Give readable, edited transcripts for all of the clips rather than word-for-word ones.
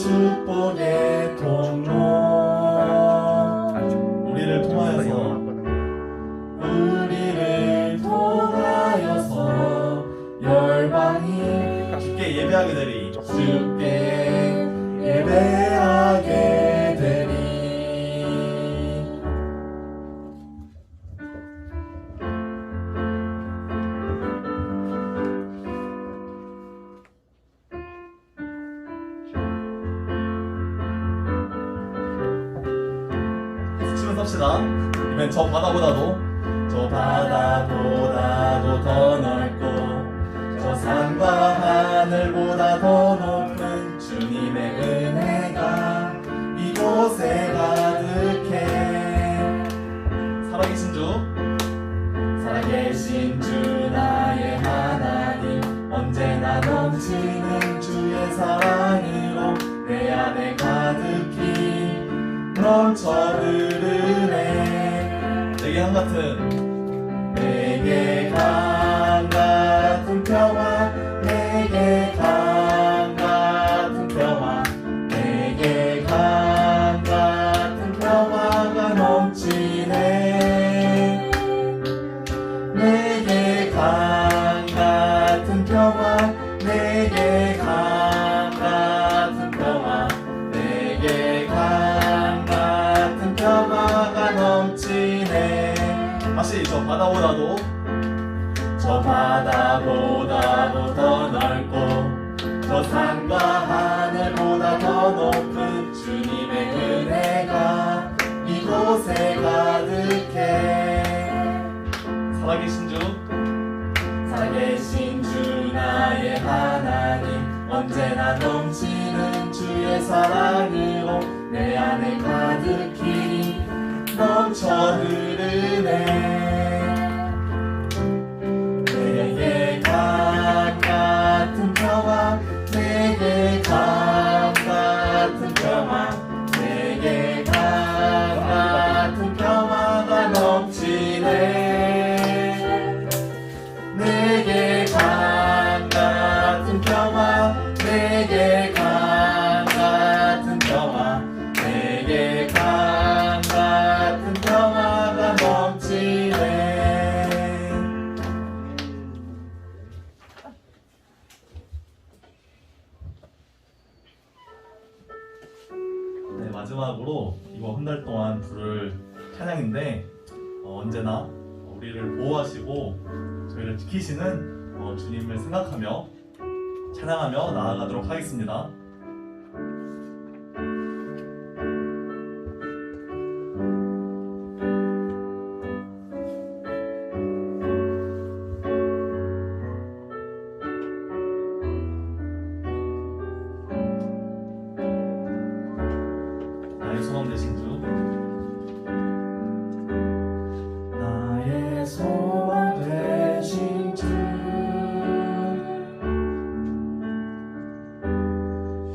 축복의 통로 우리를 통하여서 열방이 주께 예배하게 되리 주께 예배하게 되리. 수치면 섭시다. 이번엔 저 바다보다도 더 넓고 저 산과 하늘보다 더 높은 주님의 은혜가 이곳에 가득해. 살아계신 주 나의 하나님 언제나 넘치는 주의 사랑으로 내 안에 가득히 넘쳐 흐르네. 내게 강 같은 평화 내게 강 같은 평화 내게 강 같은 평화가 넘치네. 내게 강 같은 평화 내게 강 같은 평화 내게 강 같은 평화가 넘치네. 다시 저 바다보다도 더 넓고 저 산과 하늘보다 더 높은 주님의 은혜가 이곳에 가득해. 살아계신 주 나의 하나님 언제나 넘치는 주의 사랑으로 내 안에 가득히 넘쳐 흐르네. 내게 강 같은 평화 내게 강 같은 평화 내게 강 같은 평화가 넘치네. 내게 강 같은 평화 내게 강 같은 평화 내게 강 같은 평화가 넘치네. 네, 마지막으로 이번 한 달 동안 부를 찬양인데 언제나 우리를 보호하시고 저희를 지키시는 주님을 생각하며 찬양하며 나아가도록 하겠습니다. 나의 소망 되신 주 나의 소망 되신 주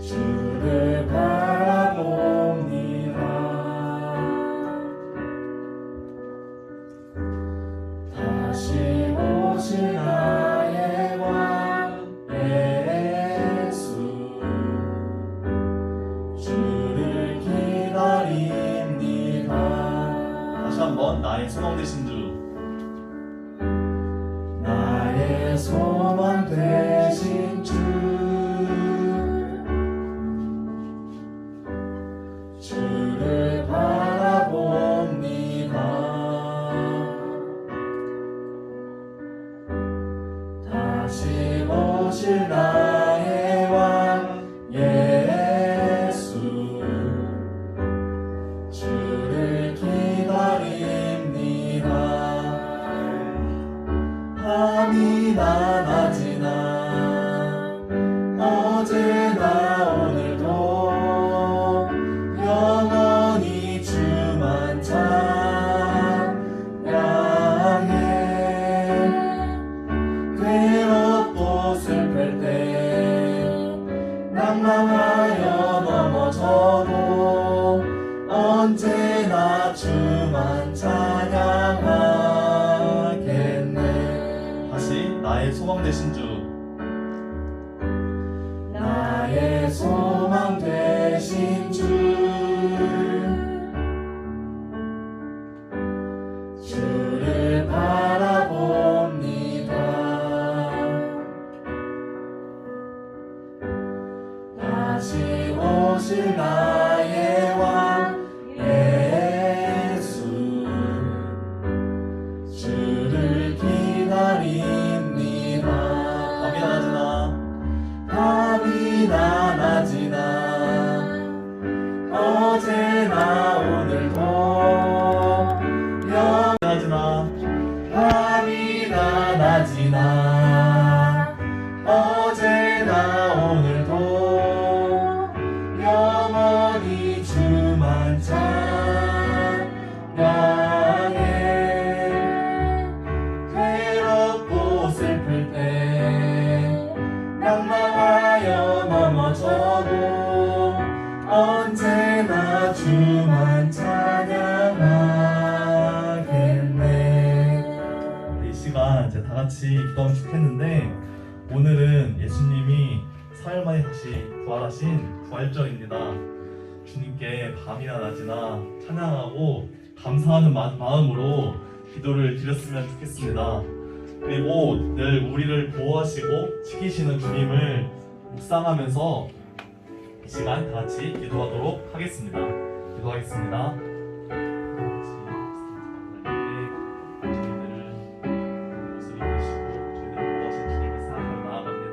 주를 바라봅니다. 다시 오실 나의 왕 예수 주를 기다립니다. 다시 한번 나의 소망 되신 주 나의 소망 되신 주 주를 바라봅니다. 다시 오실 나의 왕 예수 주를 기다립니다. 밤이나 낮이나 어제나 오늘도 영원히 주만 찬양해. 괴롭고 슬플 때 낭망하여 넘어져도 언제나 주만 찬양하겠네. 다시 나의 소망 되신 주 나의 소망 되신 찬양하지나 어제나 오늘도 영원히 주만 찬양해. 괴롭고 슬플 때 낙망하여 넘어져도 언제나 주만 찬양하겠네. 이 시간 이제 다 같이 기도하면 좋겠는데, 오늘은 예수님이 사흘 만에 다시 부활하신 부활절입니다. 주님께 밤이나 낮이나 찬양하고 감사하는 마음으로 기도를 드렸으면 좋겠습니다. 그리고 늘 우리를 보호하시고 지키시는 주님을 묵상하면서 이 시간 다 같이 기도하도록 하겠습니다. 기도하겠습니다. 저희들을 모습 입으시고 저희들을 보호하신 주님의 사랑으로 나아갑니다.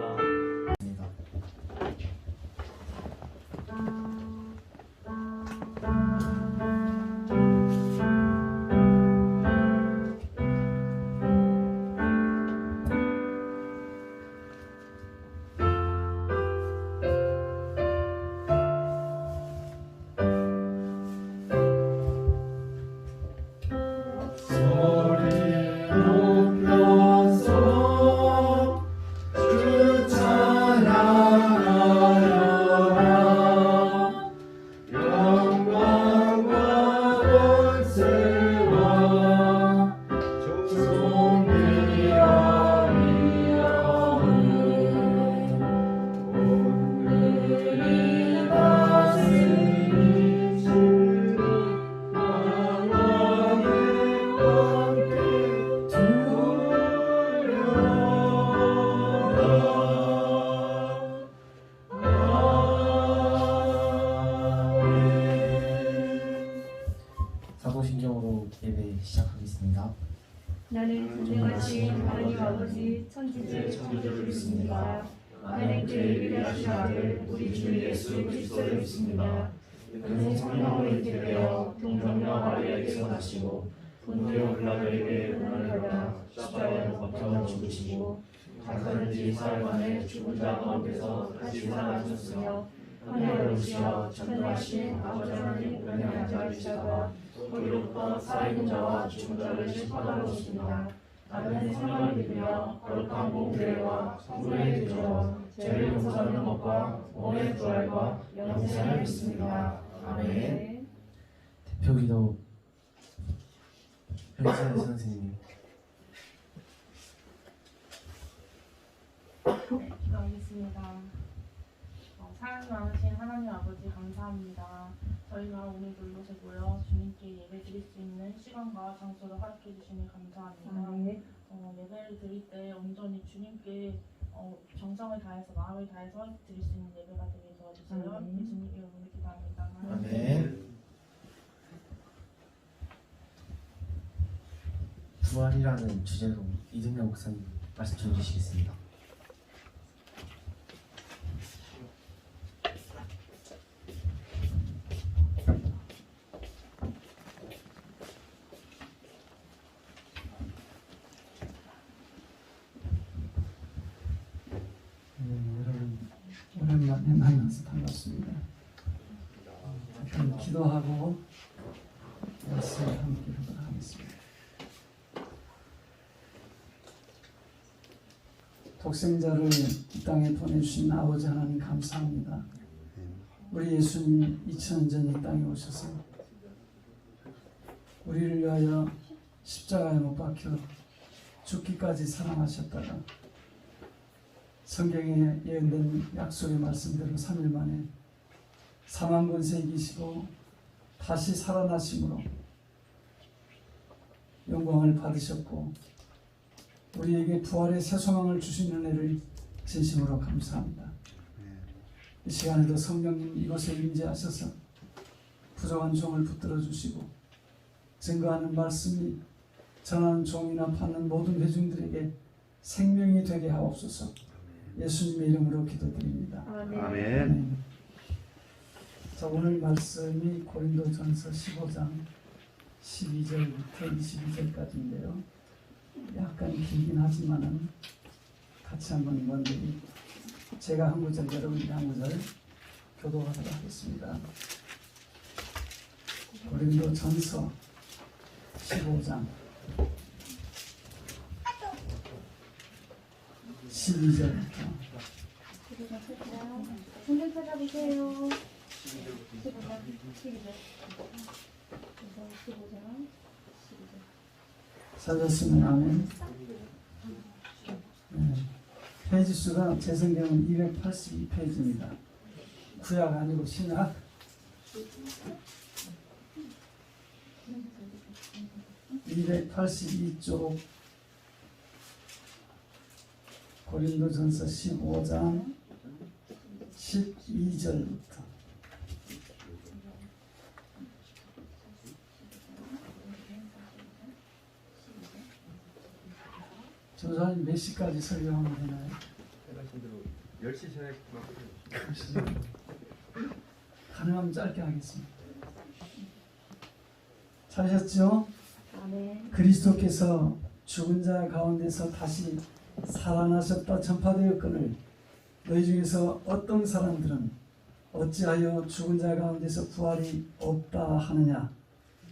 사도신경으로 예배 시작하겠습니다. 나는 존재하신 하나님 아버지 천지를 창조주를 믿습니다. 하나님께 유일하신 아들 우리 주 예수 그리스도를 믿습니다. 그는 성령으로 잉태되어 동정녀 마리아에게서 나시고 본디오 빌라도에게 고난을 받아 십자가에 못 박혀 죽으시고 작사는지 사흘 만에 죽은 자 가운데서 다시 살아나셨으며 하늘에 오시어 전능하신 아버지 하나님 우편에 앉아 계시다가 거기로부터 살아있는 자와 죽은 자를 심판하러 오십니다. 나는 성령을 믿으며 거룩한 공교회와 성도의 교제와 죄를 용서하는 것과 몸의 부활과 영생을 믿습니다. 아멘. 대표기도 변찬 선생님. 네, 기도하겠습니다. 사랑 많으신 하나님 아버지 감사합니다. 저희가 오늘도 이곳에 모여 주님께 예배 드릴 수 있는 시간과 장소를 허락해 주시니 감사합니다. 예배를 드릴 때 온전히 주님께 정성을 다해서 마음을 다해서 드릴 수 있는 예배가 되게 도와주세요. 예수님 이름으로 기도합니다. 아멘. 부활이라는 주제로 이등명 목사님 말씀 전해주시겠습니다. 여러분 오랜만에 만나서 반갑습니다. 잠깐 기도하고 말씀을 함께 하도록 하겠습니다. 독생자를 이 땅에 보내주신 아버지 하나님 감사합니다. 우리 예수님 2000년 전 이 땅에 오셔서 우리를 위하여 십자가에 못 박혀 죽기까지 사랑하셨다가 성경에 예언된 약속의 말씀대로 3일 만에 사망 권세 이기시고 다시 살아나심으로 영광을 받으셨고 우리에게 부활의 새 소망을 주시는 은혜를 진심으로 감사합니다. 이 시간에도 성령님 이곳에 임재하셔서 부족한 종을 붙들어 주시고 증거하는 말씀이 전하는 종이나 받는 모든 회중들에게 생명이 되게 하옵소서. 예수님의 이름으로 기도드립니다. 아멘. 자, 오늘 말씀이 고린도전서 15장 12절부터 22절까지인데요. 약간 길긴 하지만은 같이 한번 먼저 제가 한 구절 여러분이 한 구절 교도하도록 하겠습니다. 고린도 전서 15장 12절부터 성경 찾아보세요. 15장 12절. 15장 12절. 찾았으면 아멘. 네. 페이지 수가 제 성경은 282페이지입니다. 구약 아니고 신약. (282쪽) 고린도전서 15장 12절부터 전사님 몇 시까지 설교하면 되나요? 생각하신 대로 10시 전에 가능하면 짧게 하겠습니다. 찾으셨죠? 아멘. 그리스도께서 죽은 자 가운데서 다시 살아나셨다 전파되었거늘 너희 중에서 어떤 사람들은 어찌하여 죽은 자 가운데서 부활이 없다 하느냐?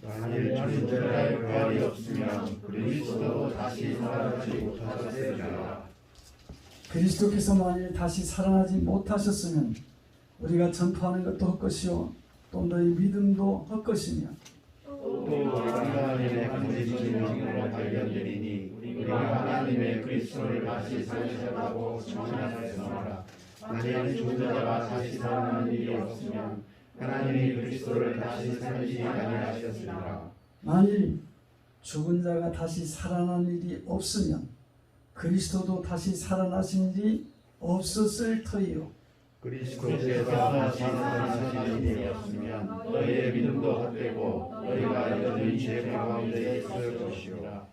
만일 죽은 자의 부활이 없으면 그리스도도 다시 살아나지 못하셨으리라. 그리스도께서 만일 다시 살아나지 못하셨으면 우리가 전파하는 것도 헛것이요 또 너희 믿음도 헛것이며 또 우리가 하나님의 간직한 증거로 발견되리니 우리가 하나님의 그리스도를 다시 살리셨다고 전하였으나 만일 죽은 자가 다시 살아나는 일이 없으면 하나님이 그리스도를 다시 살리지 아니하셨으리라. 만일 죽은 자가 다시 살아난 일이 없으면 그리스도도 다시 살아나신 일이 없었을 터이요 그리스도께서 다시 살아나신 일이 없으면 너희의 믿음도 헛되고 너희가 여전히 죄 가운데 있을 것이라.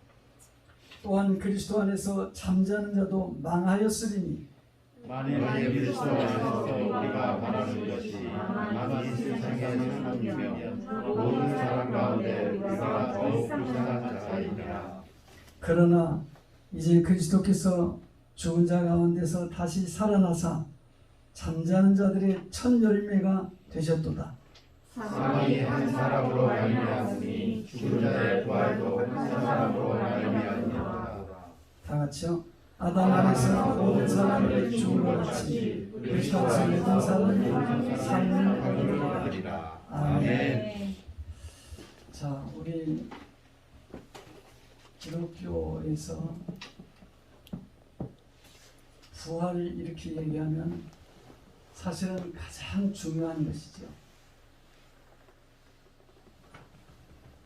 또한 그리스도 안에서 잠자는 자도 망하였으리니 만일 그리스도 안에서 우리가 바라는 것이 만이 세상에 천국이며 모든 사람 가운데 우리가 더욱 불쌍한 자이니라. 그러나 이제 그리스도께서 죽은 자 가운데서 다시 살아나사 잠자는 자들의 첫 열매가 되셨도다. 사망이 한 사람으로 말미암으니 죽은 자의 부활도 한 사람으로 말미암으리라. 다 같이요. 아담 안에서 모든 사람이 죽은 것 같이 그리스도 안에서 모든 사람이 삶을 얻으리라. 아멘. 자, 우리 기독교에서 부활을 이렇게 얘기하면 사실은 가장 중요한 것이죠.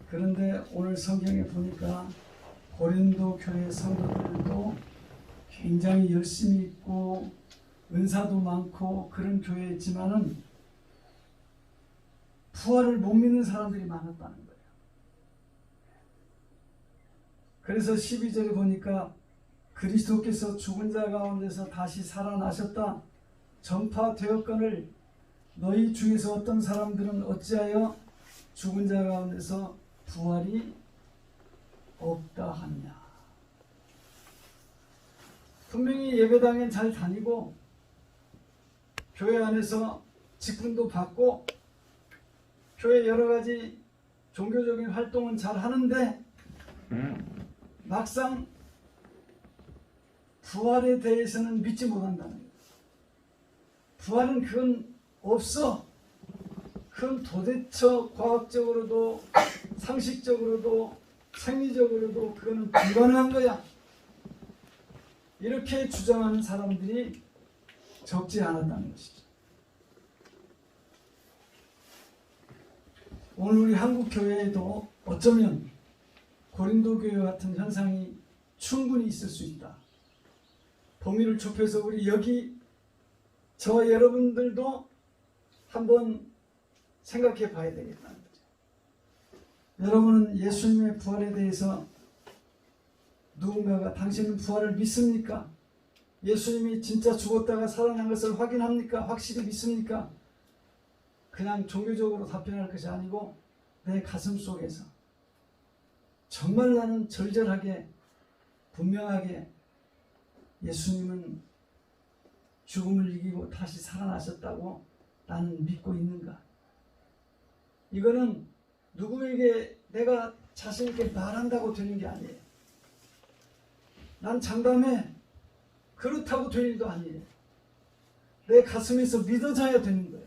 그런데 오늘 성경에 보니까 고린도 교회 성도들도 굉장히 열심히 있고 은사도 많고 그런 교회였지만은 부활을 못 믿는 사람들이 많았다는 거예요. 그래서 12절에 보니까 그리스도께서 죽은 자 가운데서 다시 살아나셨다 전파되었거늘 너희 중에서 어떤 사람들은 어찌하여 죽은 자 가운데서 부활이 없다 하느냐. 분명히 예배당엔 잘 다니고 교회 안에서 직분도 받고 교회 여러 가지 종교적인 활동은 잘 하는데 막상 부활에 대해서는 믿지 못한다는 거예요. 부활은 그건 없어. 그건 도대체 과학적으로도 상식적으로도 생리적으로도 그거는 불가능한 거야. 이렇게 주장하는 사람들이 적지 않았다는 것이죠. 오늘 우리 한국 교회에도 어쩌면 고린도 교회 같은 현상이 충분히 있을 수 있다. 범위를 좁혀서 우리 여기 저와 여러분들도 한번 생각해 봐야 되겠다는 거죠. 여러분은 예수님의 부활에 대해서 누군가가 당신은 부활을 믿습니까? 예수님이 진짜 죽었다가 살아난 것을 확인합니까? 확실히 믿습니까? 그냥 종교적으로 답변할 것이 아니고 내 가슴 속에서 정말 나는 절절하게 분명하게 예수님은 죽음을 이기고 다시 살아나셨다고 나는 믿고 있는가? 이거는 누구에게 내가 자신 있게 말한다고 되는 게 아니에요. 난 장담해 그렇다고 될 일도 아니에요. 내 가슴에서 믿어져야 되는 거예요.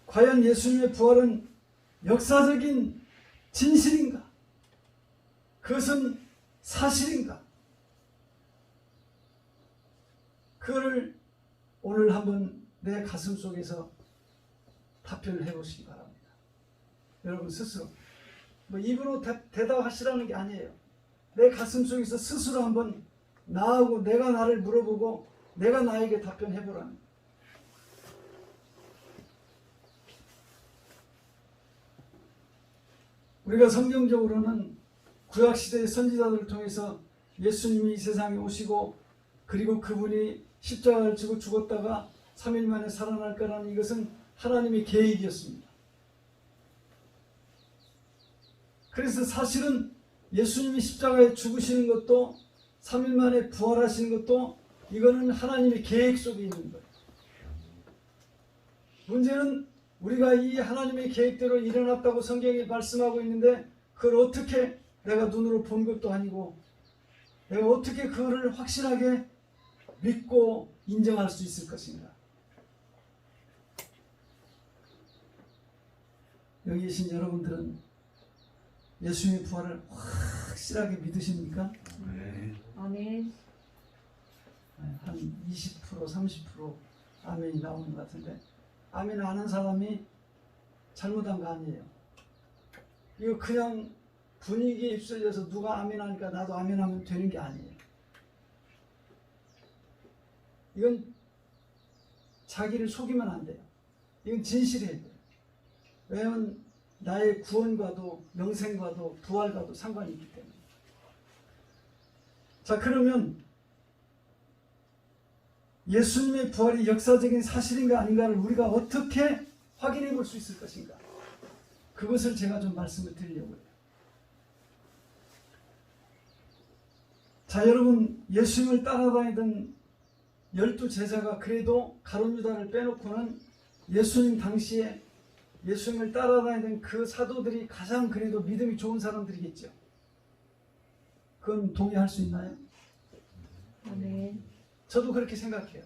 과연 예수님의 부활은 역사적인 진실인가? 그것은 사실인가? 그거를 오늘 한번 내 가슴 속에서 답변을 해보시기 바랍니다. 여러분 스스로 뭐 입으로 대답하시라는 게 아니에요. 내 가슴 속에서 스스로 한번 나하고 내가 나를 물어보고 내가 나에게 답변해보라는 거예요. 우리가 성경적으로는 구약시대의 선지자들을 통해서 예수님이 이 세상에 오시고 그리고 그분이 십자가를 지고 죽었다가 3일 만에 살아날 거라는 이것은 하나님의 계획이었습니다. 그래서 사실은 예수님이 십자가에 죽으시는 것도 3일 만에 부활하시는 것도 이거는 하나님의 계획 속에 있는 거예요. 문제는 우리가 이 하나님의 계획대로 일어났다고 성경이 말씀하고 있는데 그걸 어떻게 내가 눈으로 본 것도 아니고 내가 어떻게 그거를 확실하게 믿고 인정할 수 있을 것인가? 여기 계신 여러분들은 예수님의 부활을 확실하게 믿으십니까? 아멘. 한 20%, 30% 아멘이 나오는 것 같은데 아멘 아는 사람이 잘못한 거 아니에요. 이거 그냥 분위기에 휩쓸려서 누가 아멘 하니까 나도 아멘 하면 되는 게 아니에요. 이건 자기를 속이면 안 돼요. 이건 진실해야 돼요. 왜냐하면 나의 구원과도 영생과도 부활과도 상관이 있기 때문에. 자, 그러면 예수님의 부활이 역사적인 사실인가 아닌가를 우리가 어떻게 확인해 볼 수 있을 것인가? 그것을 제가 좀 말씀을 드리려고 해요. 자, 여러분, 예수님을 따라다니던 12제자가 그래도 가룟 유다를 빼놓고는 예수님 당시에 예수님을 따라다니던 그 사도들이 가장 그래도 믿음이 좋은 사람들이겠죠. 그건 동의할 수 있나요? 아멘. 저도 그렇게 생각해요.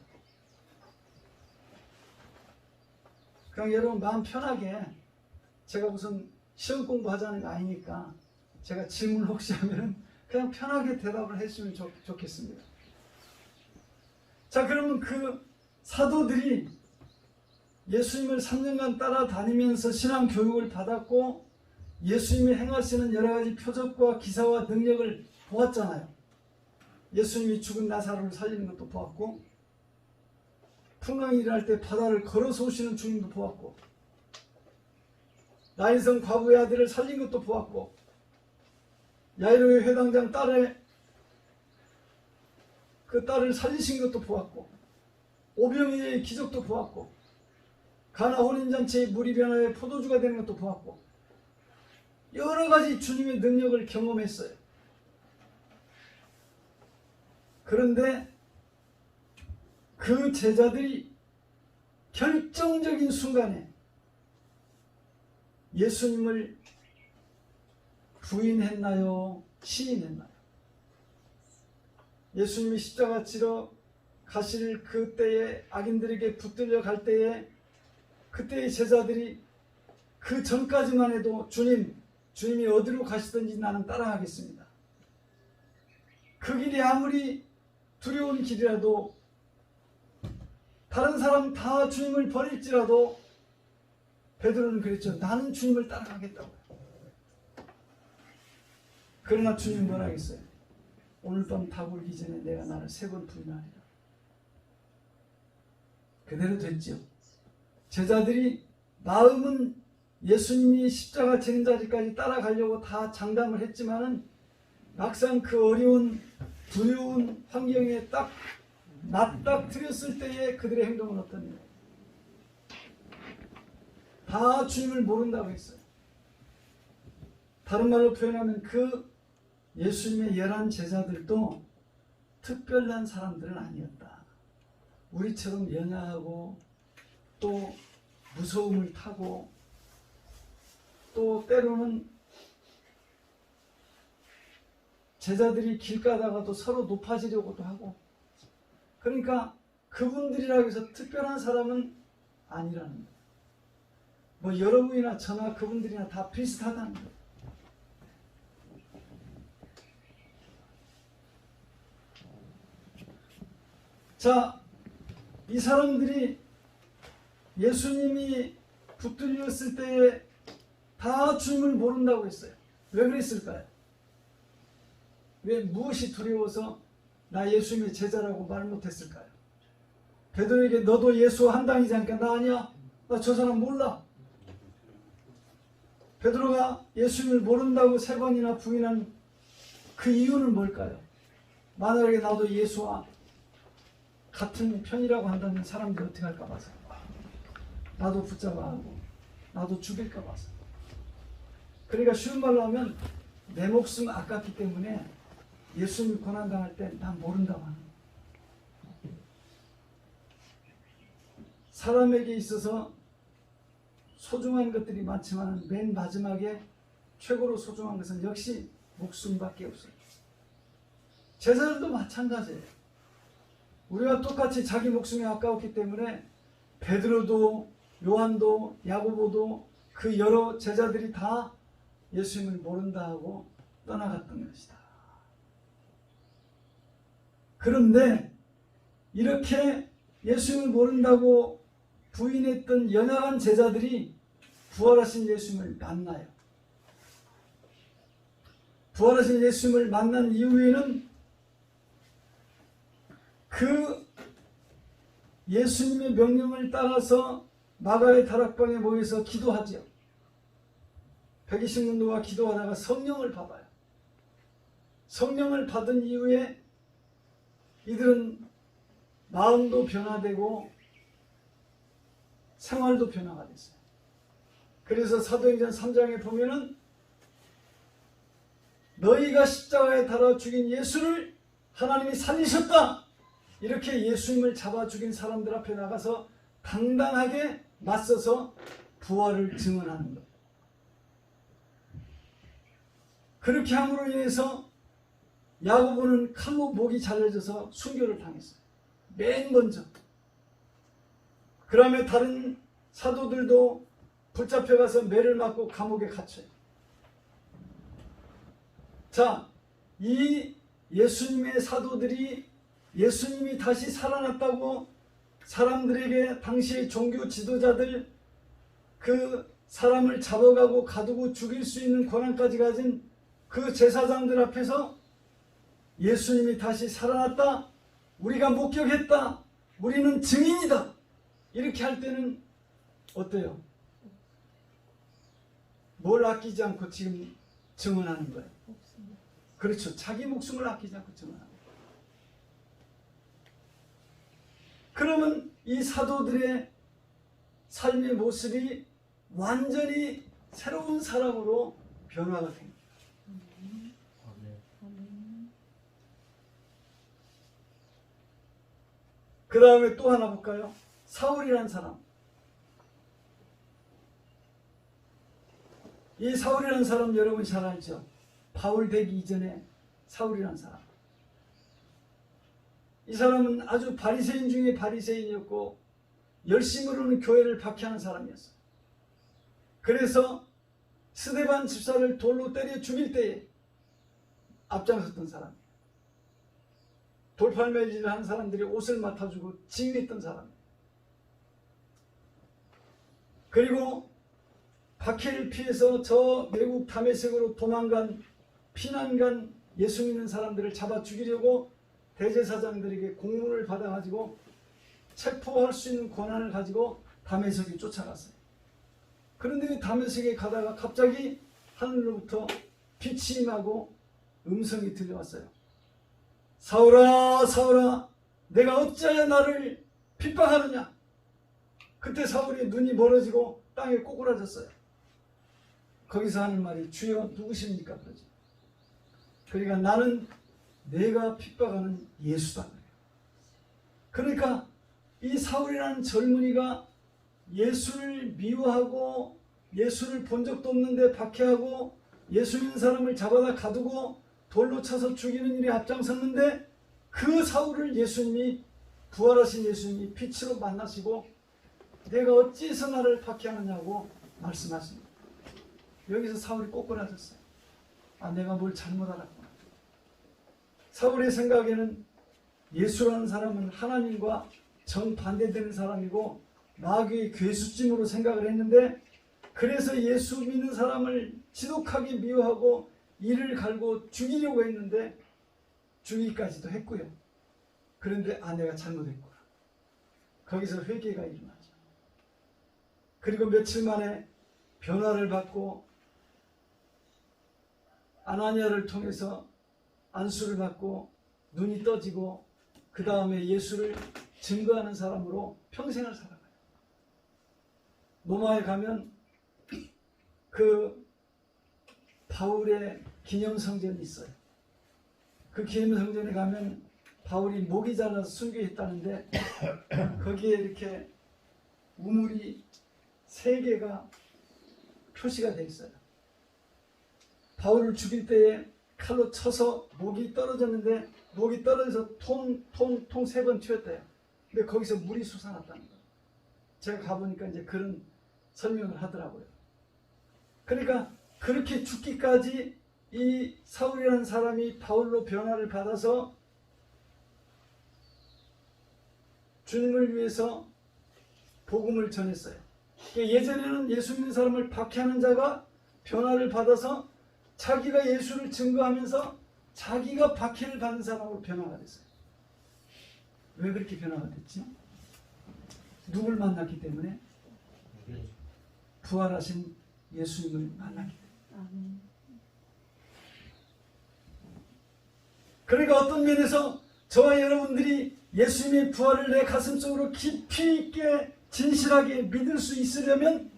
그냥 여러분 마음 편하게 제가 무슨 시험 공부하자는 거 아니니까 제가 질문 혹시 하면은 그냥 편하게 대답을 했으면 좋겠습니다. 자, 그러면 그 사도들이 예수님을 3년간 따라다니면서 신앙 교육을 받았고 예수님이 행하시는 여러 가지 표적과 기사와 능력을 보았잖아요. 예수님이 죽은 나사로를 살리는 것도 보았고 풍랑이 일어날 때 바다를 걸어서 오시는 주님도 보았고 나인성 과부의 아들을 살린 것도 보았고 야이로의 회당장 그 딸을 살리신 것도 보았고 오병이의 기적도 보았고 가나 혼인잔치의 물이 변하여 포도주가 되는 것도 보았고 여러 가지 주님의 능력을 경험했어요. 그런데 그 제자들이 결정적인 순간에 예수님을 부인했나요? 시인했나요? 예수님이 십자가 지러 가실 그때에 악인들에게 붙들려 갈 때에 그때의 제자들이 그 전까지만 해도 주님이 어디로 가시든지 나는 따라가겠습니다. 그 길이 아무리 두려운 길이라도 다른 사람 다 주님을 버릴지라도 베드로는 그랬죠. 나는 주님을 따라가겠다고요. 그러나 주님 뭐라 하겠어요? 오늘 밤 닭 울기 전에 내가 나를 3번 부인하리라. 그대로 됐죠. 제자들이 마음은 예수님이 십자가 지는 자리까지 따라가려고 다 장담을 했지만은 막상 그 어려운 두려운 환경에 딱 맞닥뜨렸을 때에 그들의 행동은 어떠냐? 다 주님을 모른다고 했어요. 다른 말로 표현하면 그 예수님의 11 제자들도 특별한 사람들은 아니었다. 우리처럼 연약하고 또 무서움을 타고 또 때로는 제자들이 길 가다가도 서로 높아지려고도 하고, 그러니까 그분들이라고 해서 특별한 사람은 아니라는 거예요. 뭐 여러분이나 저나 그분들이나 다 비슷하다는 거예요. 자, 이 사람들이 예수님이 붙들렸을 때에 다 주님을 모른다고 했어요. 왜 그랬을까요? 왜 무엇이 두려워서 나 예수님의 제자라고 말 못했을까요? 베드로에게 너도 예수 한당이지 않을까? 나 아니야. 나 저 사람 몰라. 베드로가 예수님을 모른다고 3번이나 부인한 그 이유는 뭘까요? 만약에 나도 예수와 같은 편이라고 한다면 사람들이 어떻게 할까 봐서, 나도 붙잡아 하고 나도 죽일까 봐서. 그러니까 쉬운 말로 하면 내 목숨 아깝기 때문에 예수님이 고난당할 때 난 모른다고 하는 거예요. 사람에게 있어서 소중한 것들이 많지만 맨 마지막에 최고로 소중한 것은 역시 목숨밖에 없어요. 제자들도 마찬가지예요. 우리와 똑같이 자기 목숨이 아까웠기 때문에 베드로도 요한도 야고보도 그 여러 제자들이 다 예수님을 모른다 하고 떠나갔던 것이다. 그런데 이렇게 예수님을 모른다고 부인했던 연약한 제자들이 부활하신 예수님을 만나요. 부활하신 예수님을 만난 이후에는 그 예수님의 명령을 따라서 마가의 다락방에 모여서 기도하죠. 120년 동안 기도하다가 성령을 받아요. 성령을 받은 이후에 이들은 마음도 변화되고 생활도 변화가 됐어요. 그래서 사도행전 3장에 보면은 너희가 십자가에 달아 죽인 예수를 하나님이 살리셨다. 이렇게 예수님을 잡아 죽인 사람들 앞에 나가서 당당하게 맞서서 부활을 증언하는 것. 그렇게 함으로 인해서 야고보는 칼로 목이 잘려져서 순교를 당했어요. 맨 먼저. 그 다음에 다른 사도들도 붙잡혀가서 매를 맞고 감옥에 갇혀요. 자, 이 예수님의 사도들이 예수님이 다시 살아났다고 사람들에게 당시의 종교 지도자들 그 사람을 잡아가고 가두고 죽일 수 있는 권한까지 가진 그 제사장들 앞에서 예수님이 다시 살아났다, 우리가 목격했다, 우리는 증인이다, 이렇게 할 때는 어때요? 뭘 아끼지 않고 지금 증언하는 거예요? 그렇죠. 자기 목숨을 아끼지 않고 증언하는 거예요. 그러면 이 사도들의 삶의 모습이 완전히 새로운 사람으로 변화가 됩니다. 그 다음에 또 하나 볼까요? 사울이라는 사람. 이 사울이라는 사람 여러분 잘 알죠? 바울 되기 이전에 사울이라는 사람. 이 사람은 아주 바리새인 중에 바리새인이었고 열심으로는 교회를 박해하는 사람이었어요. 그래서 스데반 집사를 돌로 때려 죽일 때에 앞장섰던 사람이에요. 돌팔매질을 하는 사람들이 옷을 맡아주고 징계했던 사람이에요. 그리고 박해를 피해서 저 외국 다메섹으로 도망간 피난간 예수 믿는 사람들을 잡아 죽이려고 대제사장들에게 공문을 받아가지고 체포할 수 있는 권한을 가지고 다메섹에 쫓아갔어요. 그런데 다메섹에 가다가 갑자기 하늘로부터 빛이 임하고 음성이 들려왔어요. 사울아, 사울아, 내가 어찌하여 나를 핍박하느냐? 그때 사울의 눈이 멀어지고 땅에 꼬꾸라졌어요. 거기서 하는 말이 주여 누구십니까? 그러죠. 그러니까 나는 내가 핍박하는 예수다. 그러니까 이 사울이라는 젊은이가 예수를 미워하고 예수를 본 적도 없는데 박해하고 예수 믿는 사람을 잡아다 가두고 돌로 쳐서 죽이는 일에 앞장섰는데 그 사울을 예수님이 부활하신 예수님이 빛으로 만나시고 내가 어찌해서 나를 박해하느냐고 말씀하십니다. 여기서 사울이 꼬꾸라졌어요. 아, 내가 뭘 잘못 알았구나. 사울의 생각에는 예수라는 사람은 하나님과 정반대되는 사람이고 마귀의 괴수찜으로 생각을 했는데 그래서 예수 믿는 사람을 지독하게 미워하고 이를 갈고 죽이려고 했는데 죽이기까지도 했고요. 그런데 아, 내가 잘못했구나. 거기서 회개가 일어나죠. 그리고 며칠 만에 변화를 받고 아나니아를 통해서 안수를 받고 눈이 떠지고 그 다음에 예수를 증거하는 사람으로 평생을 살아가요. 로마에 가면 그 바울의 기념성전이 있어요. 그 기념성전에 가면 바울이 목이 잘라서 순교했다는데 거기에 이렇게 우물이 3개가 표시가 되어 있어요. 바울을 죽일 때에 칼로 쳐서 목이 떨어졌는데 목이 떨어져서 통통 3번 튀었대요. 근데 거기서 물이 솟아났다는 거예요. 제가 가보니까 이제 그런 설명을 하더라고요. 그러니까 그렇게 죽기까지 이 사울이라는 사람이 바울로 변화를 받아서 주님을 위해서 복음을 전했어요. 예전에는 예수 믿는 사람을 박해하는 자가 변화를 받아서 자기가 예수를 증거하면서 자기가 박해를 받는 사람으로 변화가 됐어요. 왜 그렇게 변화가 됐지? 누굴 만났기 때문에? 부활하신 예수님을 만났기 때문에. 그러니까 어떤 면에서 저와 여러분들이 예수님의 부활을 내 가슴속으로 깊이 있게 진실하게 믿을 수 있으려면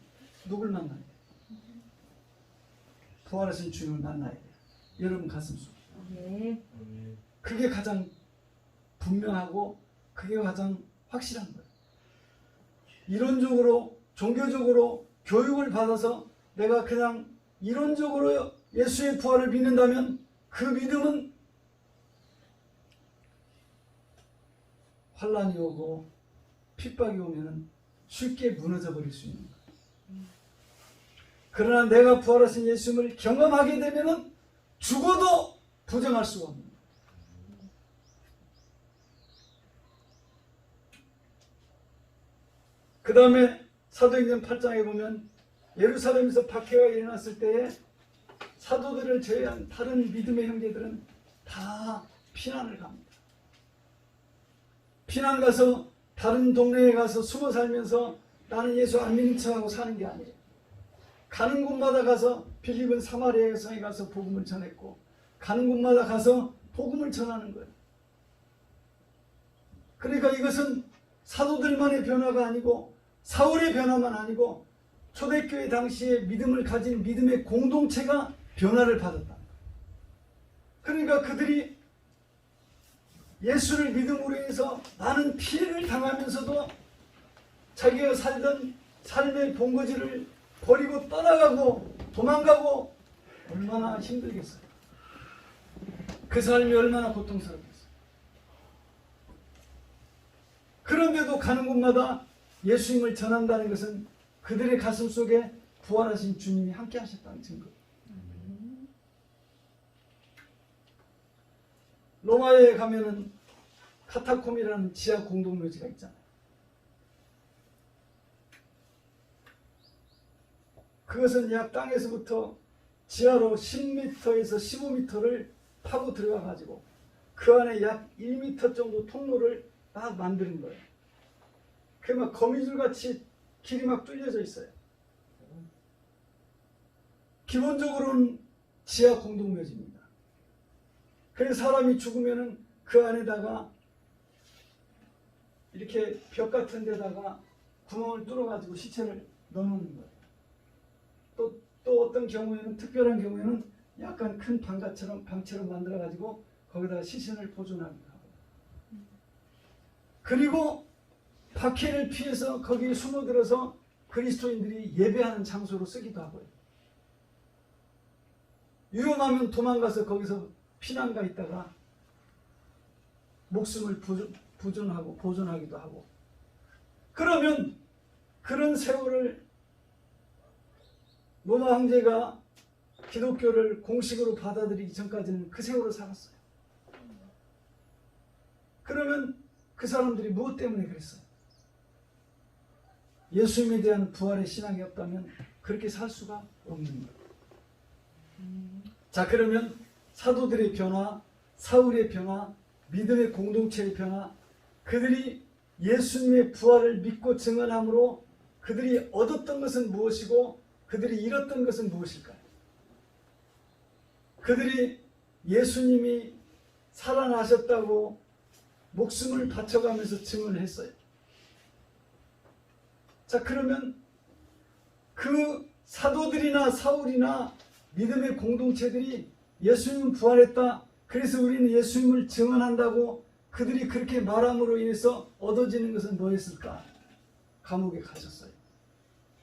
누굴 만나야 돼요? 부활하신 주님을 만나야 돼요. 여러분 가슴속에. 그게 가장 분명하고 그게 가장 확실한 거예요. 이론적으로 종교적으로 교육을 받아서 내가 그냥 이론적으로 예수의 부활을 믿는다면 그 믿음은 환란이 오고 핍박이 오면 쉽게 무너져 버릴 수 있는 거예요. 그러나 내가 부활하신 예수님을 경험하게 되면 죽어도 부정할 수가 없는 거예요. 그 다음에 사도행전 8장에 보면 예루살렘에서 박해가 일어났을 때에 사도들을 제외한 다른 믿음의 형제들은 다 피난을 갑니다. 피난 가서 다른 동네에 가서 숨어 살면서 나는 예수 안 믿는 척하고 사는 게 아니에요. 가는 곳마다 가서 빌립은 사마리아 성에 가서 복음을 전했고 가는 곳마다 가서 복음을 전하는 거예요. 그러니까 이것은 사도들만의 변화가 아니고 사울의 변화만 아니고 초대교회 당시에 믿음을 가진 믿음의 공동체가 변화를 받았다. 그러니까 그들이 예수를 믿음으로 해서 많은 피해를 당하면서도 자기가 살던 삶의 본거지를 버리고 떠나가고 도망가고 얼마나 힘들겠어요. 그 삶이 얼마나 고통스럽겠어요. 그런데도 가는 곳마다 예수님을 전한다는 것은 그들의 가슴 속에 부활하신 주님이 함께 하셨다는 증거예요. 로마에 가면은 카타콤이라는 지하 공동묘지가 있잖아요. 그것은 약 땅에서부터 지하로 10m에서 15m를 파고 들어가 가지고 그 안에 약 1m 정도 통로를 딱 만드는 거예요. 그 막 거미줄 같이 길이 막 뚫려져 있어요. 기본적으로는 지하 공동묘지입니다. 그래서 사람이 죽으면은 그 안에다가 이렇게 벽 같은 데다가 구멍을 뚫어가지고 시체를 넣어놓는 거예요. 또 어떤 경우에는 특별한 경우에는 약간 큰 방처럼 만들어가지고 거기다가 시신을 보존하기도 하고, 그리고 박해를 피해서 거기에 숨어들어서 그리스도인들이 예배하는 장소로 쓰기도 하고요. 위험하면 도망가서 거기서 피난가 있다가 목숨을 보존하기도 하고. 그러면 그런 세월을 로마 황제가 기독교를 공식으로 받아들이기 전까지는 그 세월을 살았어요. 그러면 그 사람들이 무엇 때문에 그랬어요? 예수님에 대한 부활의 신앙이 없다면 그렇게 살 수가 없는 거예요. 자, 그러면 사도들의 변화, 사울의 변화, 믿음의 공동체의 변화, 그들이 예수님의 부활을 믿고 증언함으로 그들이 얻었던 것은 무엇이고 그들이 잃었던 것은 무엇일까요? 그들이 예수님이 살아나셨다고 목숨을 바쳐가면서 증언을 했어요. 자, 그러면 그 사도들이나 사울이나 믿음의 공동체들이 예수님은 부활했다, 그래서 우리는 예수님을 증언한다고 그들이 그렇게 말함으로 인해서 얻어지는 것은 뭐였을까? 감옥에 가셨어요.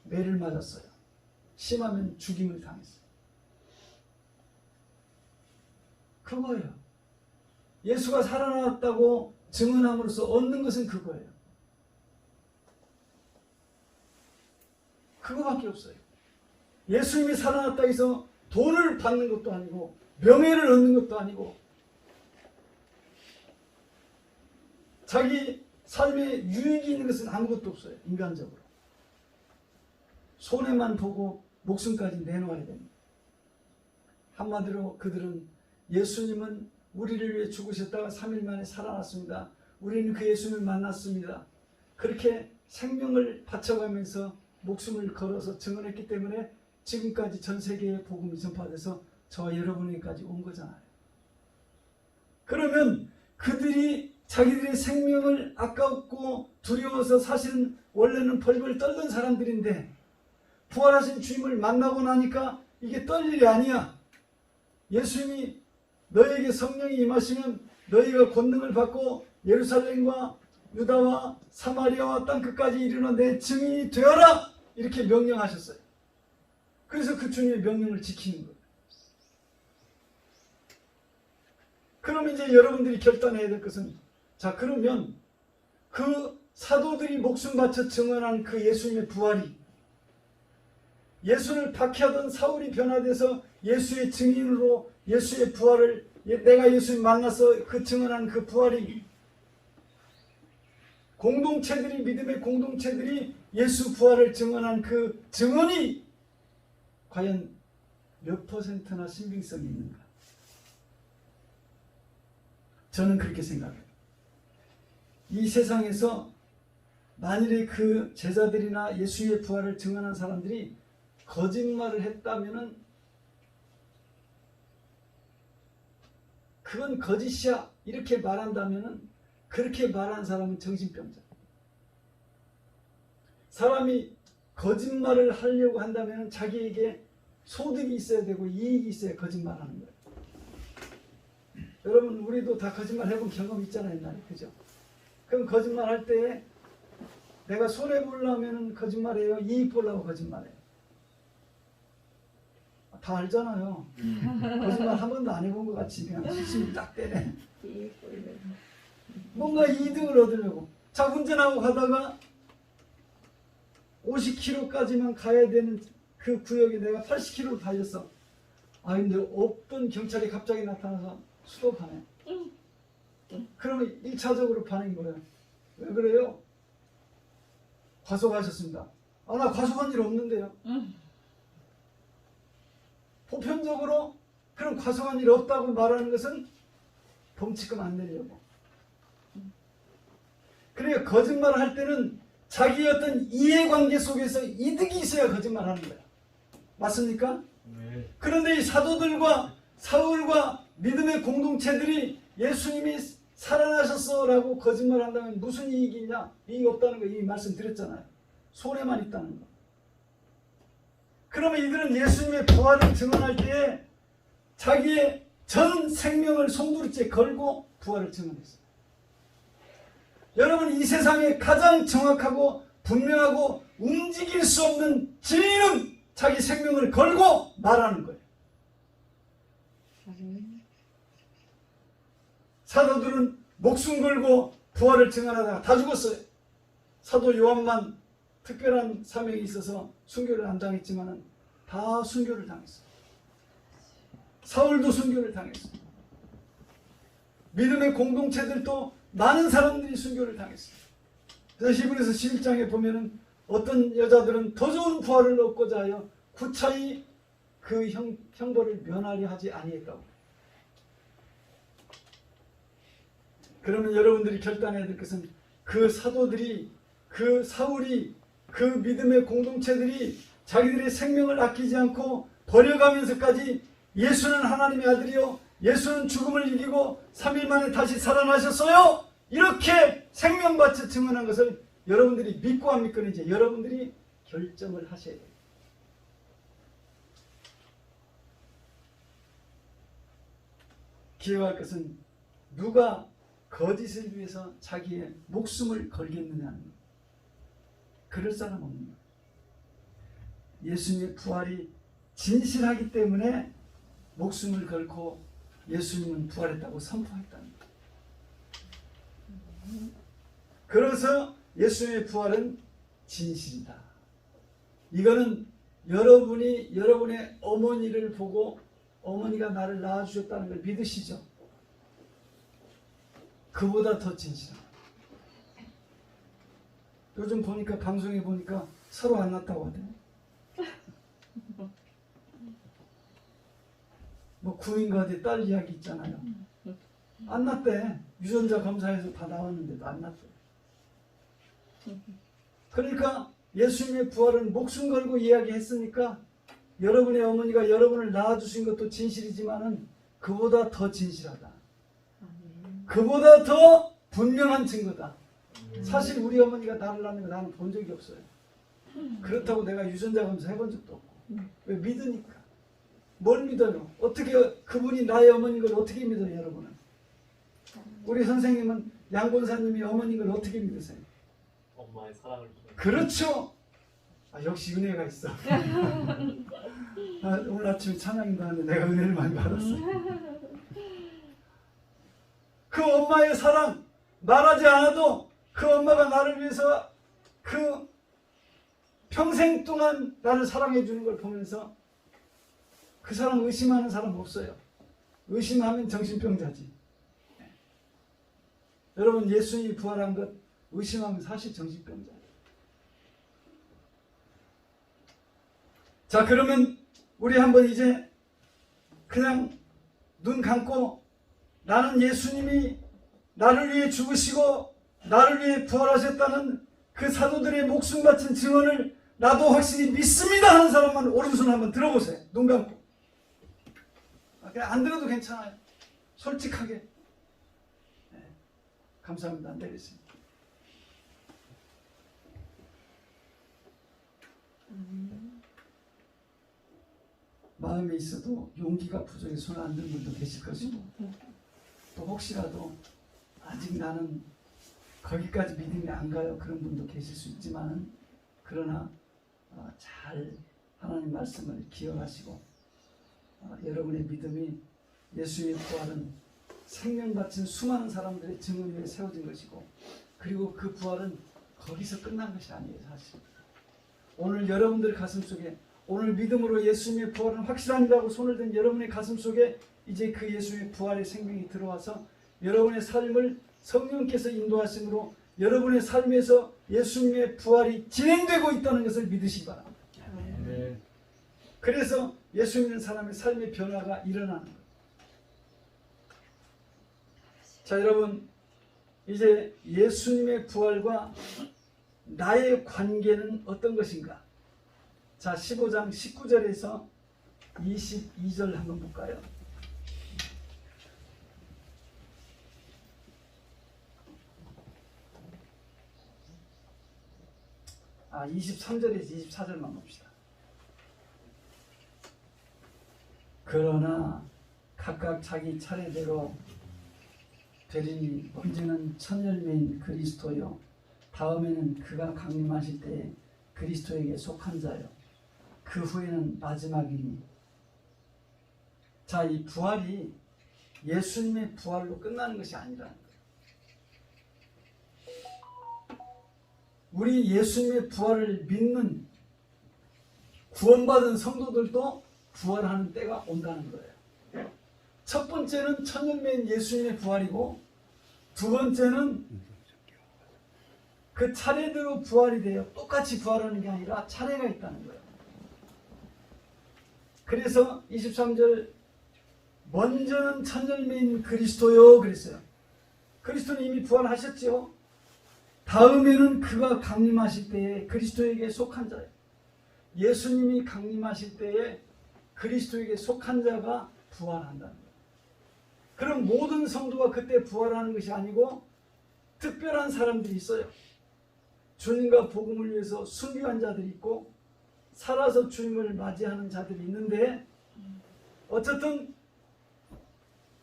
매를 맞았어요. 심하면 죽임을 당했어요. 그거예요. 예수가 살아났다고 증언함으로써 얻는 것은 그거예요. 그거밖에 없어요. 예수님이 살아났다 해서 돈을 받는 것도 아니고 명예를 얻는 것도 아니고 자기 삶에 유익이 있는 것은 아무것도 없어요. 인간적으로. 손해만 보고 목숨까지 내놓아야 됩니다. 한마디로 그들은 예수님은 우리를 위해 죽으셨다가 3일 만에 살아났습니다. 우리는 그 예수님을 만났습니다. 그렇게 생명을 바쳐가면서 목숨을 걸어서 증언했기 때문에 지금까지 전 세계에 복음이 전파돼서 저와 여러분에게까지 온 거잖아요. 그러면 그들이 자기들의 생명을 아깝고 두려워서 사실은 원래는 벌벌 떨던 사람들인데 부활하신 주님을 만나고 나니까 이게 떨 일이 아니야. 예수님이 너에게 성령이 임하시면 너희가 권능을 받고 예루살렘과 유다와 사마리아와 땅끝까지 이르러 내 증인이 되어라, 이렇게 명령하셨어요. 그래서 그 주님의 명령을 지키는 거예요. 그럼 이제 여러분들이 결단해야 될 것은, 자, 그러면 그 사도들이 목숨 바쳐 증언한 그 예수님의 부활이, 예수를 박해하던 사울이 변화돼서 예수의 증인으로 예수의 부활을, 내가 예수님 만나서 그 증언한 그 부활이, 공동체들이, 믿음의 공동체들이 예수 부활을 증언한 그 증언이 과연 몇 %나 신빙성이 있는가? 저는 그렇게 생각해요. 이 세상에서 만일에 그 제자들이나 예수의 부활을 증언한 사람들이 거짓말을 했다면은 그건 거짓이야, 이렇게 말한다면은 그렇게 말한 사람은 정신병자. 사람이 거짓말을 하려고 한다면 자기에게 소득이 있어야 되고 이익이 있어야 거짓말하는 거예요. 여러분, 우리도 다 거짓말 해본 경험 있잖아요, 옛날에. 그죠? 그럼 거짓말 할 때에 내가 손해 보려면 거짓말해요, 이익 보려고 거짓말해요? 다 알잖아요. 거짓말 한 번도 안 해본 것 같이 그냥 시심이 딱 때려. 뭔가 이득을 얻으려고. 자, 운전하고 가다가 50km까지만 가야 되는 그 구역에 내가 80km를 달렸어. 아, 근데 없던 경찰이 갑자기 나타나서 수도하네. 그러면 1차적으로 반응이 뭐예요? 왜 그래요? 과속하셨습니다. 아, 나 과속한 일 없는데요. 보편적으로 그런 과속한 일 없다고 말하는 것은 범칙금 안 내려고. 그러니까 거짓말을 할 때는 자기의 어떤 이해관계 속에서 이득이 있어야 거짓말하는 거야. 맞습니까? 네. 그런데 이 사도들과 사울과 믿음의 공동체들이 예수님이 살아나셨어라고 거짓말한다면 무슨 이익이 있냐? 이익이 없다는 거 이미 말씀드렸잖아요. 손해만 있다는 거. 그러면 이들은 예수님의 부활을 증언할 때에 자기의 전 생명을 송두리째 걸고 부활을 증언했어요. 여러분, 이 세상에 가장 정확하고 분명하고 움직일 수 없는 진리는 자기 생명을 걸고 말하는 거예요. 사도들은 목숨 걸고 부활을 증언하다가 다 죽었어요. 사도 요한만 특별한 사명이 있어서 순교를 안 당했지만 다 순교를 당했어요. 사울도 순교를 당했어요. 믿음의 공동체들도 많은 사람들이 순교를 당했어요. 그래서 히브리서 11장에 보면은 어떤 여자들은 더 좋은 부활을 얻고자 하여 구차히 그 형벌을 면하려 하지 아니했다고. 그러면 여러분들이 결단해야 될 것은 그 사도들이, 그 사울이, 그 믿음의 공동체들이 자기들의 생명을 아끼지 않고 버려가면서까지 예수는 하나님의 아들이요, 예수는 죽음을 이기고 3일 만에 다시 살아나셨어요, 이렇게 생명 바쳐 증언한 것을 여러분들이 믿고 안 믿고는 이제 여러분들이 결정을 하셔야 돼요. 기억할 것은 누가 거짓을 위해서 자기의 목숨을 걸겠느냐는 것. 그럴 사람 없는 것. 예수님의 부활이 진실하기 때문에 목숨을 걸고 예수님은 부활했다고 선포했다는 것. 그래서 예수님의 부활은 진실이다. 이거는 여러분이 여러분의 어머니를 보고 어머니가 나를 낳아주셨다는 걸 믿으시죠? 그보다 더 진실하다. 요즘 보니까 방송에 보니까 서로 안 낳았다고 하대요. 뭐 구인가대 딸 이야기 있잖아요. 안 낳대. 유전자 검사에서 다 나왔는데도 안 낳대. 그러니까 예수님의 부활은 목숨 걸고 이야기했으니까 여러분의 어머니가 여러분을 낳아주신 것도 진실이지만은 그보다 더 진실하다. 그보다 더 분명한 증거다. 사실 우리 어머니가 나를 낳는 거 나는 본 적이 없어요. 그렇다고 내가 유전자 검사 해본 적도 없고. 왜? 믿으니까. 뭘 믿어요? 어떻게 그분이 나의 어머니인 걸 어떻게 믿어요, 여러분은? 우리 선생님은 양권사님이 어머니인 걸 어떻게 믿으세요? 엄마의 사랑을 통해. 그렇죠. 아, 역시 은혜가 있어. 오늘 아침에 찬양인도 하는데 내가 은혜를 많이 받았어. 그 엄마의 사랑 말하지 않아도 그 엄마가 나를 위해서 그 평생 동안 나를 사랑해 주는 걸 보면서 그 사람 의심하는 사람 없어요. 의심하면 정신병자지. 여러분, 예수님이 부활한 것 의심하면 사실 정신병자예요. 자, 그러면 우리 한번 이제 그냥 눈 감고 나는 예수님이 나를 위해 죽으시고 나를 위해 부활하셨다는 그 사도들의 목숨 바친 증언을 나도 확실히 믿습니다 하는 사람만 오른손 한번 들어보세요. 눈 감고. 그냥 안 들어도 괜찮아요. 솔직하게. 네. 감사합니다. 안 되겠습니다. 마음에 있어도 용기가 부족해 손 안 드는 분도 계실 것이고, 또 혹시라도 아직 나는 거기까지 믿음이 안 가요 그런 분도 계실 수 있지만, 그러나 잘 하나님 말씀을 기억하시고 여러분의 믿음이 예수의 부활은 생명 바친 수많은 사람들의 증언 위에 세워진 것이고, 그리고 그 부활은 거기서 끝난 것이 아니에요. 사실 오늘 여러분들 가슴 속에, 오늘 믿음으로 예수님의 부활은 확실합니다고 손을 든 여러분의 가슴 속에 이제 그 예수의 부활의 생명이 들어와서 여러분의 삶을 성령께서 인도하심으로 여러분의 삶에서 예수님의 부활이 진행되고 있다는 것을 믿으시기 바랍니다. 네. 그래서 예수 믿는 사람의 삶의 변화가 일어나는 거예요. 자, 여러분, 이제 예수님의 부활과 나의 관계는 어떤 것인가? 자, 15장 19절에서 22절 한번 볼까요? 아, 23절에서 24절만 봅시다. 그러나 각각 자기 차례대로 되리니 먼저는 첫 열매인 그리스도요 다음에는 그가 강림하실 때에 그리스도에게 속한 자요 그 후에는 마지막이니. 자, 이 부활이 예수님의 부활로 끝나는 것이 아니라는 거예요. 우리 예수님의 부활을 믿는 구원받은 성도들도 부활하는 때가 온다는 거예요. 첫 번째는 첫 열매인 예수님의 부활이고 두 번째는 그 차례대로 부활이 돼요. 똑같이 부활하는 게 아니라 차례가 있다는 거예요. 그래서 23절 먼저는 첫 열매인 그리스도요 그랬어요. 그리스도는 이미 부활하셨죠. 다음에는 그가 강림하실 때에 그리스도에게 속한 자예요. 예수님이 강림하실 때에 그리스도에게 속한 자가 부활한다는 거예요. 그럼 모든 성도가 그때 부활하는 것이 아니고 특별한 사람들이 있어요. 주님과 복음을 위해서 순교한 자들이 있고 살아서 주님을 맞이하는 자들이 있는데 어쨌든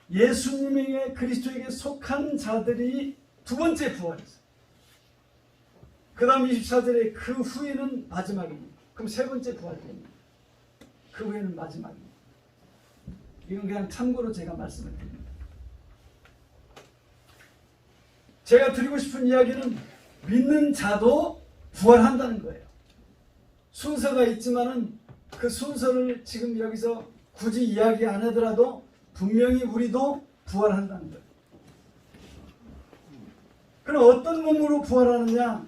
예수님에게 그리스도에게 속한 자들이 두 번째 부활했어요. 그 다음 24절에 그 후에는 마지막입니다. 그럼 세 번째 부활입니다. 그 후에는 마지막입니다. 이건 그냥 참고로 제가 말씀을 드립니다. 제가 드리고 싶은 이야기는 믿는 자도 부활한다는 거예요. 순서가 있지만은 그 순서를 지금 여기서 굳이 이야기 안 하더라도 분명히 우리도 부활한다는 거예요. 그럼 어떤 몸으로 부활하느냐?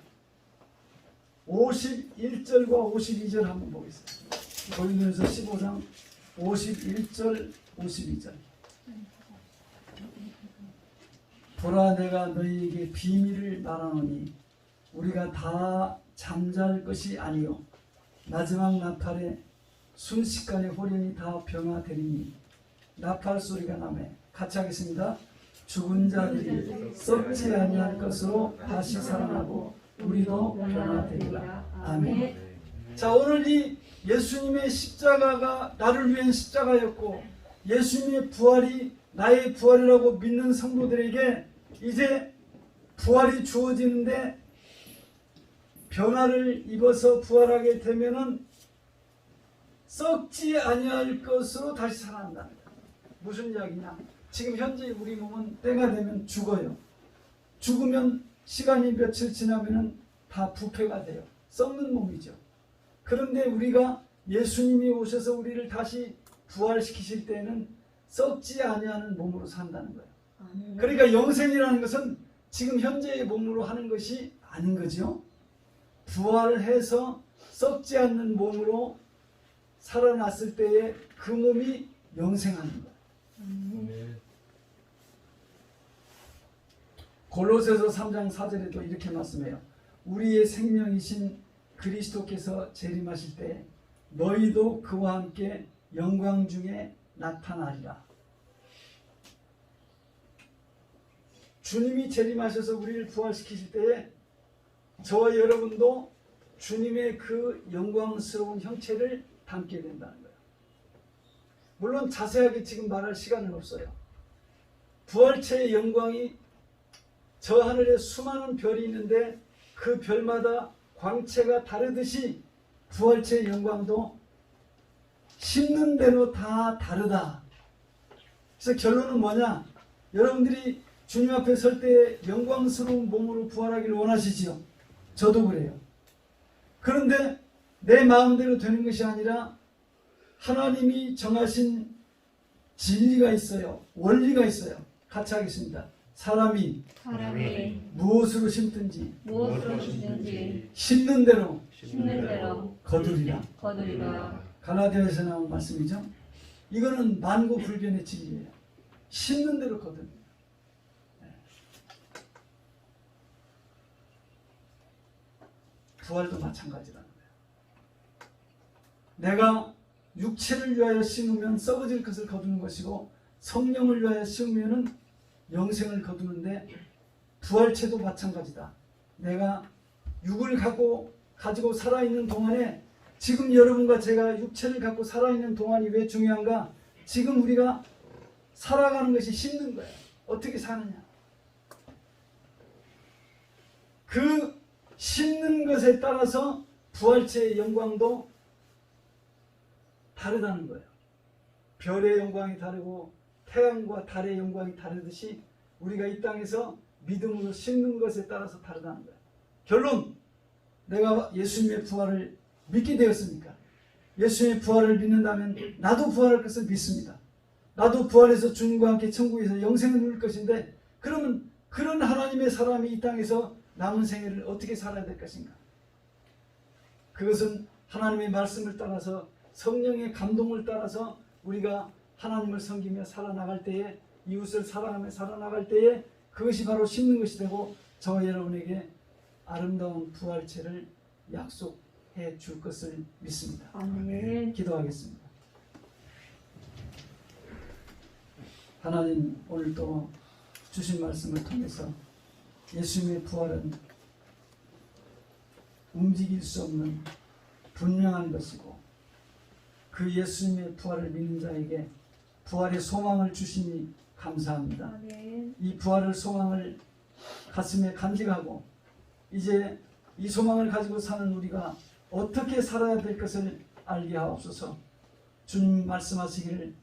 51절과 52절 한번 보겠습니다. 고린도전서 15장 51절 52절. 보라 내가 너희에게 비밀을 말하노니 우리가 다 잠잘 것이 아니요 마지막 나팔에 순식간에 호련히 다 변화되리니 나팔 소리가 나매 같이 하겠습니다. 죽은 자들이 썩지 아니할 것으로 다시 살아나고 우리도 변화되리라. 아멘. 자, 오늘 이 예수님의 십자가가 나를 위한 십자가였고 예수님의 부활이 나의 부활이라고 믿는 성도들에게 이제 부활이 주어지는데 변화를 입어서 부활하게 되면은 썩지 아니할 것으로 다시 살아난다는 거예요. 무슨 이야기냐? 지금 현재 우리 몸은 때가 되면 죽어요. 죽으면 시간이 며칠 지나면은 다 부패가 돼요. 썩는 몸이죠. 그런데 우리가 예수님이 오셔서 우리를 다시 부활시키실 때는 썩지 아니하는 몸으로 산다는 거예요. 그러니까 영생이라는 것은 지금 현재의 몸으로 하는 것이 아닌 거죠. 부활해서 썩지 않는 몸으로 살아났을 때에 그 몸이 영생하는 거예요. 골로새서 3장 4절에도 이렇게 말씀해요. 우리의 생명이신 그리스도께서 재림하실 때 너희도 그와 함께 영광 중에 나타나리라. 주님이 재림하셔서 우리를 부활시키실 때에 저와 여러분도 주님의 그 영광스러운 형체를 담게 된다는 거예요. 물론 자세하게 지금 말할 시간은 없어요. 부활체의 영광이 저 하늘에 수많은 별이 있는데 그 별마다 광채가 다르듯이 부활체의 영광도 심는 대로 다 다르다. 그래서 결론은 뭐냐? 여러분들이 주님 앞에 설 때 영광스러운 몸으로 부활하기를 원하시지요? 저도 그래요. 그런데 내 마음대로 되는 것이 아니라 하나님이 정하신 진리가 있어요. 원리가 있어요. 같이 하겠습니다. 사람이 무엇으로 심든지 심는 대로 거두리라. 갈라디아에서 나온 말씀이죠. 이거는 만고불변의 진리예요. 심는 대로 거두리라. 부활도 마찬가지라는 거예요. 내가 육체를 위하여 심으면 썩어질 것을 거두는 것이고 성령을 위하여 심으면 영생을 거두는데 부활체도 마찬가지다. 내가 육을 가지고 살아있는 동안에 지금 여러분과 제가 육체를 갖고 살아있는 동안이 왜 중요한가? 지금 우리가 살아가는 것이 심는 거야. 어떻게 사느냐. 그 심는 것에 따라서 부활체의 영광도 다르다는 거예요. 별의 영광이 다르고 태양과 달의 영광이 다르듯이 우리가 이 땅에서 믿음으로 심는 것에 따라서 다르다는 거예요. 결론, 내가 예수님의 부활을 믿게 되었습니까? 예수님의 부활을 믿는다면 나도 부활할 것을 믿습니다. 나도 부활해서 주님과 함께 천국에서 영생을 누릴 것인데, 그러면 그런 하나님의 사람이 이 땅에서 남은 생애를 어떻게 살아야 될 것인가? 그것은 하나님의 말씀을 따라서, 성령의 감동을 따라서 우리가 하나님을 섬기며 살아나갈 때에, 이웃을 사랑하며 살아나갈 때에 그것이 바로 심는 것이 되고 저와 여러분에게 아름다운 부활체를 약속해 줄 것을 믿습니다. 아멘. 기도하겠습니다. 하나님, 오늘 또 주신 말씀을 통해서 예수님의 부활은 움직일 수 없는 분명한 것이고, 그 예수님의 부활을 믿는 자에게 부활의 소망을 주시니 감사합니다. 아멘. 이 부활의 소망을 가슴에 간직하고 이제 이 소망을 가지고 사는 우리가 어떻게 살아야 될 것을 알게 하옵소서. 주님 말씀하시기를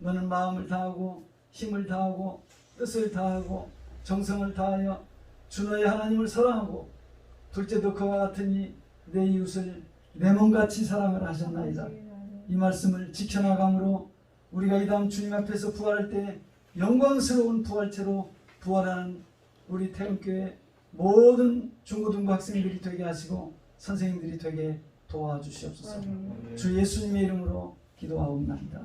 너는 마음을 다하고 힘을 다하고 뜻을 다하고 정성을 다하여 주 너의 하나님을 사랑하고 둘째도 그와 같으니 내 이웃을 내 몸같이 사랑을 하셨나이다. 이 말씀을 지켜나감으로 우리가 이 다음 주님 앞에서 부활할 때 영광스러운 부활체로 부활하는 우리 태음교회 모든 중고등부 학생들이 되게 하시고 선생님들이 되게 도와주시옵소서. 주 예수님의 이름으로 기도하옵나이다.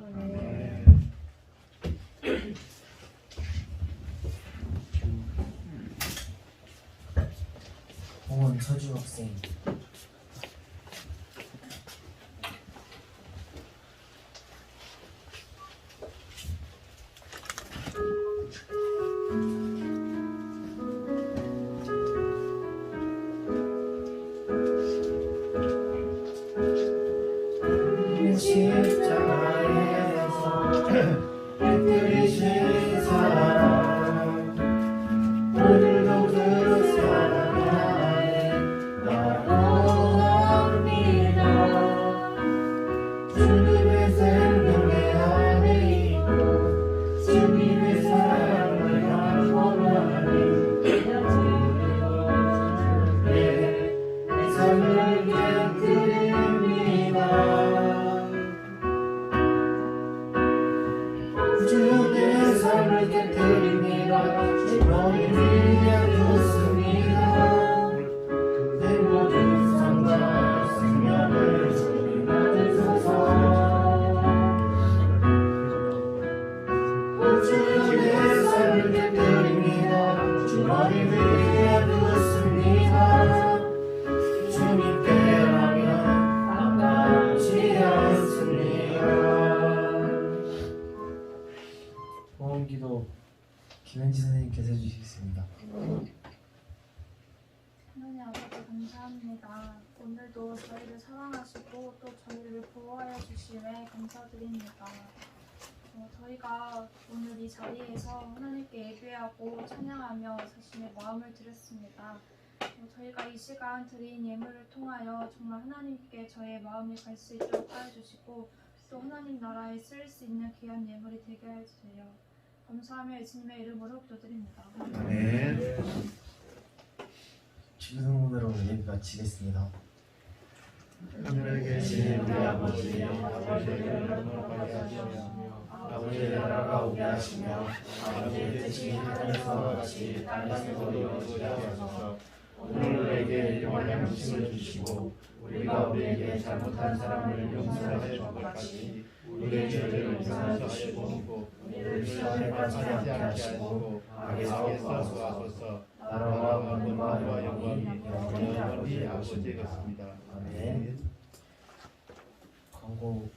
홍원 서주 학생. 십자가에서 붙들리신 사랑, 오늘도 그 사랑 안에 나아갑니다. 주님의 생명 내 안에 있고 주님의 사랑을 향하니 내 삶을 깨뜨립니다. 주의 삶을 깨뜨립니다. 주님을 위해 두습니다. 내 모든 삶과 생명을 주님 받으소서. 주의 삶을 깨뜨립니다. 주님을 위해 두습니다. 주님께라면 아깝지 않습니다. 호원기도 김현지 선생님께서 해주시겠습니다. 하나님 아버지 감사합니다. 오늘도 저희를 사랑하시고 또 저희를 보호하여 주심에 감사드립니다. 저희가 오늘 이 자리에서 하나님께 예배하고 찬양하며 자신의 마음을 드렸습니다. 저희가 이 시간 드린 예물을 통하여 정말 하나님께 저의 마음이 갈 수 있도록 하여 주시고 또 하나님 나라에 쓰일 수 있는 귀한 예물이 되게 하여 주세요. 감사하며 예수님의 이름으로 기도드립니다. 아멘. 주기도문으로 예배 마치겠습니다. 하늘에 계신 우리 아버지, 아버지의 이름으로 하시며 아버지의 나라가 오게 하시며 아버지의 뜻이 하늘에서 같이 땅에서도 이루어지게 하소서. 오늘 우리에게 일용할 양식을 주시고 우리가 우리에게 잘못한 사람을 용서해 준 것 같이 우리의 죄를 용서하시고 우리를 시험에 빠지지 않게 하시고 악에서 구하소서. 나라와 권능과 영광이 영원히 아버지 아버지의 것입니다. 아멘. 광고